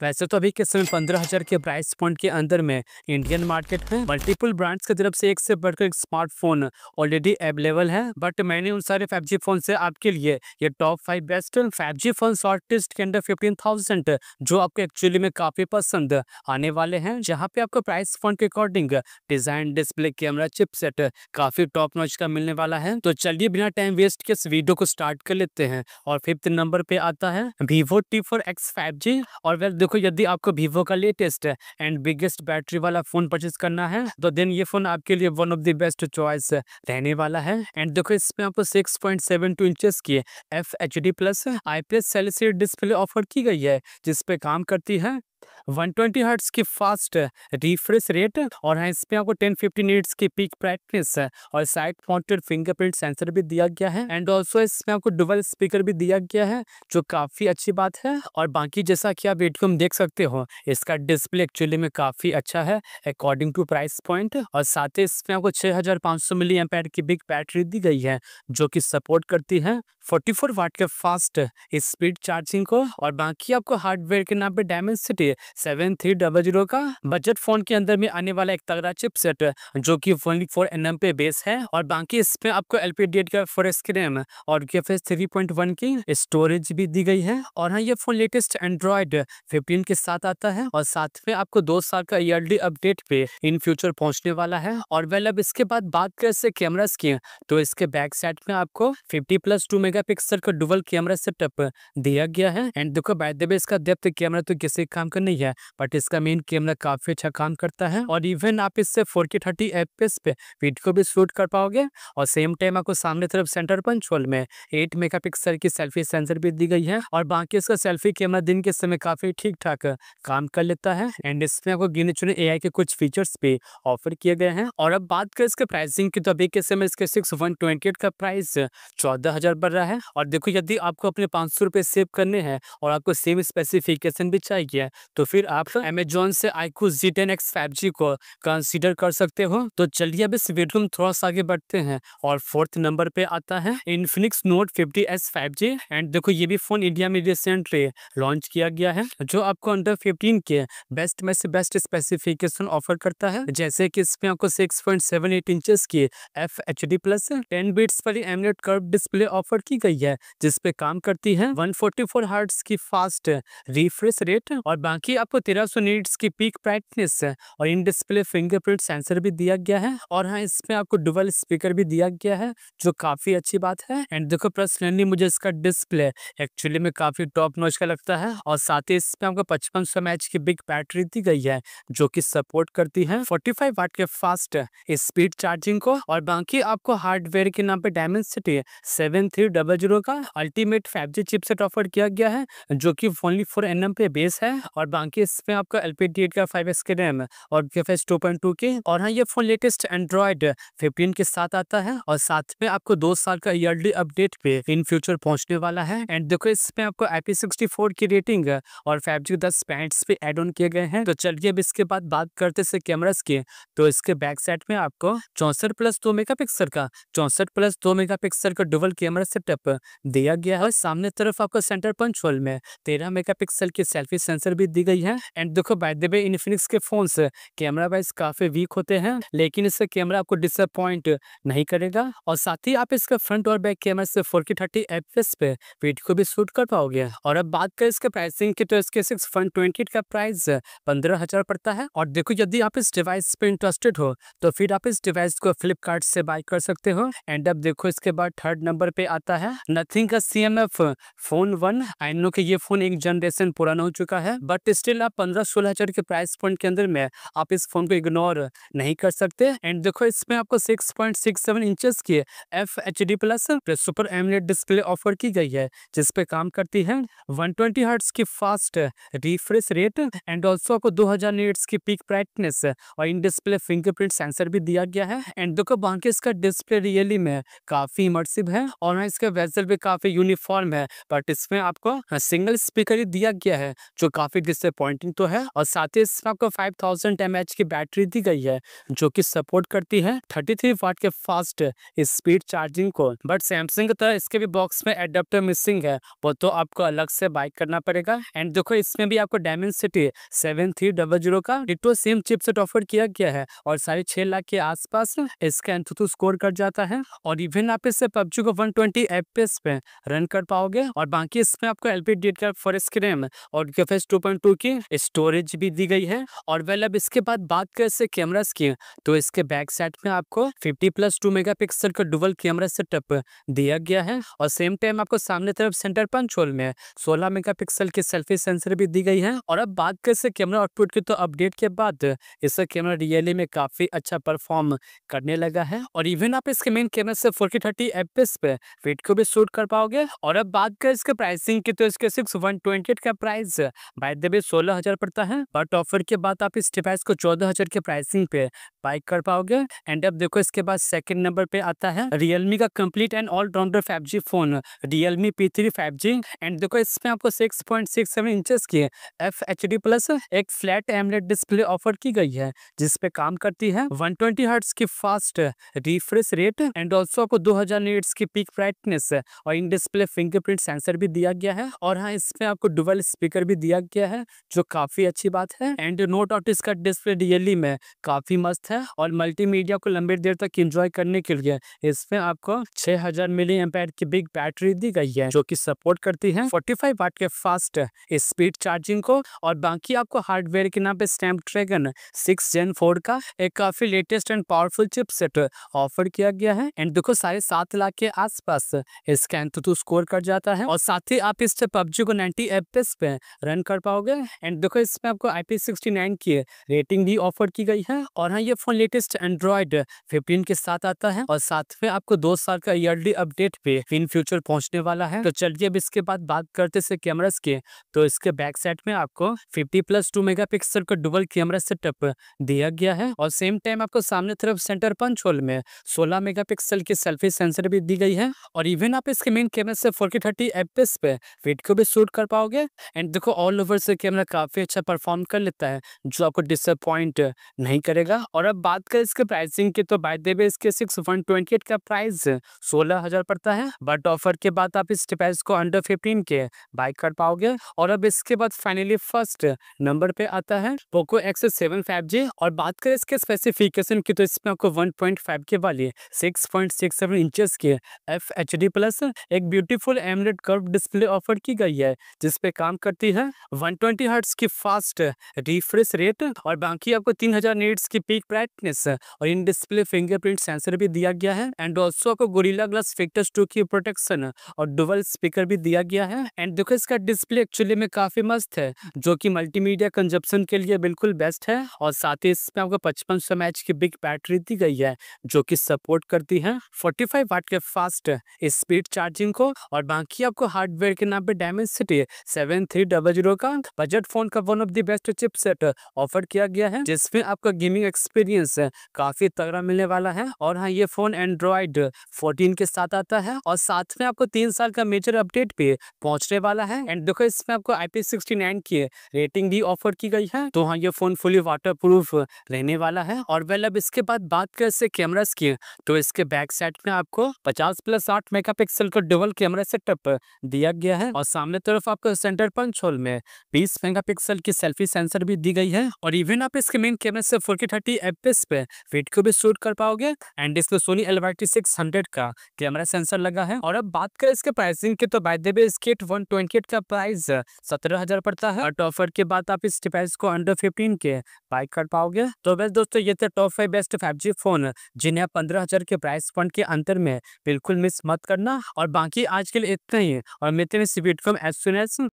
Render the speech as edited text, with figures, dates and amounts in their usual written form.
वैसे तो अभी के समय 15,000 के प्राइस पॉइंट के अंदर में इंडियन मार्केट में मल्टीपल ब्रांड्स की तरफ से एक से बढ़कर एक स्मार्टफोन ऑलरेडी अवेलेबल है, बट मैंने उन सारे 5G फोन से आपके लिए ये top 5 best 5G phone shortest के अंदर 15,000 जो आपको एक्चुअली में काफी पसंद आने वाले हैं, जहाँ पे आपको प्राइस पॉइंट के according design, display, camera, chipset काफी टॉप नॉच का मिलने वाला है। तो चलिए बिना टाइम वेस्ट के इस वीडियो को स्टार्ट कर लेते हैं। और 5th नंबर पे आता है Vivo T4X 5G। और वेल देखो, यदि आपको Vivo का लेटेस्ट एंड बिगेस्ट बैटरी वाला फोन परचेज करना है तो देन ये फोन आपके लिए one of the best choice रहने वाला है। एंड देखो, इसमें आपको 6.72 इंचेस की FHD plus IPS LCD display offer की गई है, जिसपे काम करती है 120 हर्ट्ज की फास्ट रिफ्रेश रेट। और हाँ, इसमें आपको 1050 नीट्स की पीक ब्राइटनेस और साइड माउंटेड फिंगरप्रिंट सेंसर भी दिया गया है। एंड ऑल्सो इसमें आपको डुअल स्पीकर भी दिया गया है, जो काफी अच्छी बात है। और बाकी जैसा कि आप वीडियो में देख सकते हो, इसका डिस्प्ले एक्चुअली में काफी अच्छा है अकॉर्डिंग टू प्राइस पॉइंट। और साथ ही इसमें आपको 6500 मिली एम्पेयर की बिग बैटरी दी गई है, जो कि सपोर्ट करती है 44 वाट के फास्ट स्पीड चार्जिंग को। और बाकी आपको हार्डवेयर के नाम पे डायमेंसिटी 7300 का बजट फोन के अंदर में आने वाला एक तगड़ा चिपसेट, जो कि 4nm पे बेस है। और बाकी इसमें आपको LPDDR का 4 रैम और UFS 3.1 की स्टोरेज भी दी गई है। और हाँ, ये फोन लेटेस्ट एंड्रॉइड 15 के साथ आता है, और साथ में आपको 2 साल का ईयरली अपडेट पे इन फ्यूचर पहुंचने वाला है। और वेल, अब इसके बाद बात करें इससे कैमरास की, तो इसके बैक साइड में आपको 50+2 मेगापिक्सल का डुअल कैमरा सेटअप दिया गया है। एंड देखो, बाय द वे इसका डेप्थ कैमरा तो किसी काम का नहीं है, बट इसका मेन कैमरा काफी अच्छा काम करता है। और इवन आप इससे 4K 30 FPS पे वीडियो भी शूट कर पाओगे। और सेम टाइम आपको सामने तरफ सेंटर पंच होल में 8 मेगापिक्सल की सेल्फी सेंसर भी दी गई है। और बाकी इसका सेल्फी कैमरा दिन के समय काफी ठीक ठाक काम कर लेता है। एंड इसमें आपको गिने चुने AI के कुछ फीचर्स भी ऑफर किए गए हैं। और अब बात करें इसके प्राइसिंग की, तो अभी के समय इसके 6128 का प्राइस 14,000 बढ़ रहा है। और देखो, यदि आपको अपने 500 रुपये सेव करने हैं और आपको सेम स्पेसिफिकेशन भी चाहिए, तो फिर आप Amazon से iQOO Z10X 5G को कंसीडर कर सकते हो। तो चलिए अब इस वीडियो में थोड़ा सा आगे बढ़ते हैं। और 4th नंबर पे आता है Infinix Note 50S 5G। And देखो, ये भी फोन इंडिया में रिसेंटली लॉन्च किया गया है, जो आपको अंडर 15 के बेस्ट में से बेस्ट स्पेसिफिकेशन ऑफर करता है। जैसे कि इसमें आपको 6.78 इंचेस की FHD प्लस 10 बीट्स वाली एमोलेड कर्व डिस्प्ले ऑफर की गई है, जिसपे काम करती है 144 हर्ट्ज की फास्ट रिफ्रेश रेट। और बाकी आपको 1300 नीट्स की पीक ब्राइटनेस और इन डिस्प्ले फिंगरप्रिंट सेंसर भी दिया गया है। और हाँ, इसमें आपको डुअल स्पीकर भी दिया गया है, जो काफी अच्छी बात है। एंड देखो, पर्सनली मुझे इसका डिस्प्ले एक्चुअली में काफी टॉप नॉच का लगता है। और साथ ही इसमें आपको 5500 mAh की बिग बैटरी दी गई है, जो कि सपोर्ट करती है 45 वाट के फास्ट स्पीड चार्जिंग को। और बाकी आपको हार्डवेयर के नाम पे डायमेंसिटी 7300 का अल्टीमेट 5G चिपसेट ऑफर किया गया है, जो कि ओनली 4nm पे बेस है। और बाकी इसमें आपका LPDDR का 5 रैम और UFS 2.2 के। और हाँ, ये फोन लेटेस्ट एंड्रॉइड 15 के साथ आता है, और साथ में आपको 2 साल का ईयरली अपडेट पे इन फ्यूचर पहुंचने वाला है। एंड देखो, इसमें आपको IP64 की रेटिंग और 5G 10 बैंड्स पे एड ऑन किए गए हैं। तो चलिए अब इसके बाद बात करते से कैमरास की, तो इसके बैक साइड में आपको 64+2 मेगापिक्सल का 64+2 मेगापिक्सल का डुअल कैमरा सेटअप दिया गया है। सामने तरफ आपको सेंटर पंच होल में 13 मेगापिक्सल की सेल्फी सेंसर भी दी गई है। एंड देखो, बाय द वे इन्फिनिक्स के फोन्स कैमरा वाइज काफी वीक होते हैं, लेकिन इससे कैमरा आपको डिसअपॉइंट नहीं करेगा। और साथ ही आप इसका फ्रंट और बैक कैमरा से 4K 30 FPS पे वीडियो को भी शूट कर पाओगे। और अब बात करें इसके प्राइसिंग की, तो इसके 6128 का प्राइस 15,000 पड़ता है। और देखो, यदि आप इस डिवाइस पे इंटरेस्टेड हो तो फिर आप इस डिवाइस को फ्लिपकार्ट से बाय कर सकते हो। एंड अब देखो, इसके बाद 3rd नंबर पे आता है नथिंग का CMF फोन 1। आई नो कि ये फोन एक जनरेशन पुराना हो चुका है, बट स्टिल आप 15-16 हजार के प्राइस पॉइंट के अंदर में आप इस फोन को इग्नोर नहीं कर सकते। एंड देखो, इसमें आपको 6.67 इंचेस की FHD plus super AMOLED display offer की गई है, जिसपे काम करती है 120 हर्ट्ज की fast refresh rate. And also आपको 2000 नीट्स की पीक ब्राइटनेस और इन डिस्प्ले फिंगरप्रिंट सेंसर भी दिया गया है। एंड देखो, बाकी इसका डिस्प्ले रियली में काफी इमर्सिव है, और इसका वेजल भी काफी यूनिफॉर्म है, बट इसमें आपको सिंगल स्पीकर ही दिया गया है, जो काफी डिसअपॉइंटिंग तो है, और साथ ही इसमें आपको 5000 mAh की बैटरी दी गई है जो कि सपोर्ट करती है 33 वाट के फास्ट स्पीड चार्जिंग को। बट सैमसंग की तरह इसके भी बॉक्स में एडाप्टर मिसिंग है, वो तो आपको अलग से बाय करना पड़ेगा। एंड देखो इसमें भी आपको डायमेंसिटी 7300 का डिटो सेम चिपसेट ऑफर किया गया है और 6.5 लाख के आसपास इसका एंथुथु स्कोर कर जाता है। और इवन आप इससे पबजी को 120 FPS पे रन कर पाओगे। और बाकी इसमें आपको LPDDR4 रैम और UFS 2.2 की स्टोरेज भी दी गई है। और वेल अब इसके बाद बात करें इससे कैमरास की, तो इसके बैक साइड में आपको 50+2 मेगापिक्सल का डुअल कैमरा सेटअप दिया गया है। और सेम टाइम आपको सामने तरफ सेंटर पंच होल में 16 मेगापिक्सल की सेल्फी सेंसर भी दी गई है। और अब बात करें इससे कैमरा आउटपुट की, तो अपडेट के बाद इसका कैमरा रियली में काफी अच्छा परफॉर्म करने लगा है। और इवन आप इसके मेन कैमरा से 4K 30 FPS पे वीडियो को भी शूट कर पाओगे। और अब बात करें इसके प्राइसिंग की, तो इसके 6128 का प्राइस बाय द वे 16,000 पड़ता है, बट ऑफर के बाद आप इस डिवाइस को 14,000 के प्राइसिंग पे बाय कर पाओगे। एंड अब देखो इसके बाद सेकंड नंबर पे आता है Realme का complete and all rounder 5G phone Realme P3 5G। And देखो इसमें आपको 6.67 इंचेस की FHD प्लस एक फ्लैट एमोलेड डिस्प्ले ऑफर की गई है जिसपे काम करती है 120 हर्ट्ज की fast refresh rate. And also आपको 2000 निट्स की पीक ब्राइटनेस और इन डिस्प्ले फिंगरप्रिंट सेंसर भी दिया गया है। और हाँ, इसमें आपको डुअल स्पीकर भी दिया गया है जो काफी अच्छी बात है। एंड नो डाउट इसका डिस्प्ले रियली में काफी मस्त है और मल्टीमीडिया को लंबी देर तक एंजॉय करने के लिए इसमें आपको 6000 मिली एम्पेयर की बिग बैटरी दी गई है जो कि सपोर्ट करती है 45 वाट के फास्ट स्पीड चार्जिंग को। और बाकी आपको हार्डवेयर के नाम पे स्नैपड्रैगन 6 Gen 4 का एक काफी latest and powerful chipset offer किया गया है। एंड देखो 7.5 लाख के आसपास इसका एंथुथु स्कोर कर जाता है। और साथ ही आप इससे पबजी को 90 FPS पे रन कर पाओगे। एंड देखो इसमें आपको IP69 की रेटिंग भी ऑफर की गई है। और हाँ, ये फोन लेटेस्ट एंड्रॉइड 15 के साथ आता है और साथ में आपको 2 साल का ईयरली अपडेट पे इन फ्यूचर पहुंचने वाला है। तो चलिए अब इसके बाद बात करते हैं कैमरास के, तो इसके बैक साइड में आपको 50+2 मेगापिक्सल का डुअल कैमरा सेटअप दिया गया है। और सेम टाइम आपको सामने तरफ सेंटर पंच होल में 16 मेगापिक्सल की सेल्फी सेंसर भी दी गई है। और इवन आप इसके मेन कैमरा से 4K 30 FPS पे वीडियो को भी शूट कर पाओगे। एंड देखो ऑल ओवर से कैमरा काफी अच्छा परफॉर्म कर लेता है जो आपको डिसअपॉइंट नहीं करेगा। और अब बात करें इसके प्राइसिंग की, तो बाय द वे इसके 6128 का प्राइस 16,000 पड़ता है, बट ऑफर के बाद आप इस डिवाइस को अंडर 15 के बाय कर पाओगे। और अब इसके बाद फाइनली फर्स्ट नंबर पे आता है पोको X7 5G। और बात करें इसके स्पेसिफिकेशन की, तो इसमें आपको 1.5 के वाली 6.67 इंचेस की FHD प्लस एक beautiful AMOLED curve display offer की गई है जिसपे काम करती है 120 हर्ट्ज की फास्ट रिफ्रेश रेट। और बाकी आपको 3000 निट्स की पीक ब्राइटनेस और इन डिस्प्ले फिंगरप्रिंट सेंसर भी दिया गया है। एंड ऑल्सो आपको गोरिल्ला ग्लास विक्टर्स 2 की प्रोटेक्शन और डुअल स्पीकर भी दिया गया है। एंड देखो इसका डिस्प्ले एक्चुअली में काफी मस्त है जो कि मल्टीमीडिया कंजप्शन के लिए बिल्कुल बेस्ट है। और साथ ही इसमें आपको 5500 mAh की बिग बैटरी दी गई है जो कि सपोर्ट करती है 45 वाट के फास्ट स्पीड चार्जिंग को। और बाकी आपको हार्डवेयर के नाम पे डायमेंसिटी 7300 का बजट फोन का one of the best chipset offer किया गया है जिसमें आपका गेमिंग एक्सपीरियंस काफी तगड़ा मिलने वाला है। और हाँ, ये फोन एंड्रॉइड 14 के साथ आता है और साथ में आपको 3 साल का मेजर अपडेट भी पहुंचने वाला है। एंड देखो इसमें आपको IP69 की रेटिंग भी ऑफर की गई है। तो हाँ, ये फोन फुली वाटर प्रूफ रहने वाला है। और वेल अब इसके बाद बात करें इससे कैमरास की, तो इसके बैक साइड में आपको 50+8 मेगापिक्सल का डुअल कैमरा सेटअप दिया गया है। और सामने तरफ आपको सेंटर पंच होल में 20 मेगापिक्सल की सेल्फी सेंसर भी दी गई है। और इवन आप इसके मेन कैमरा से 4K 30 FPS पे वीडियो को भी शूट कर पाओगे। एंड इसमें सोनी LYT600 का कैमरा सेंसर लगा है। और अब बात करें इसके प्राइसिंग की, तो बाय द वे इसके 128 का प्राइस 17,000 पड़ता है, और ऑफर के बाद आप इस डिवाइस को अंडर 15 के बाय कर पाओगे। तो बस दोस्तों, ये थे टॉप 5 बेस्ट 5G फोन जिन्हें आप 15,000 के प्राइस पॉइंट के अंतर में बिल्कुल मिस मत करना। और बाकी आज के लिए इतना ही, और मिलते हैं इस वीडियो को एज सुन एज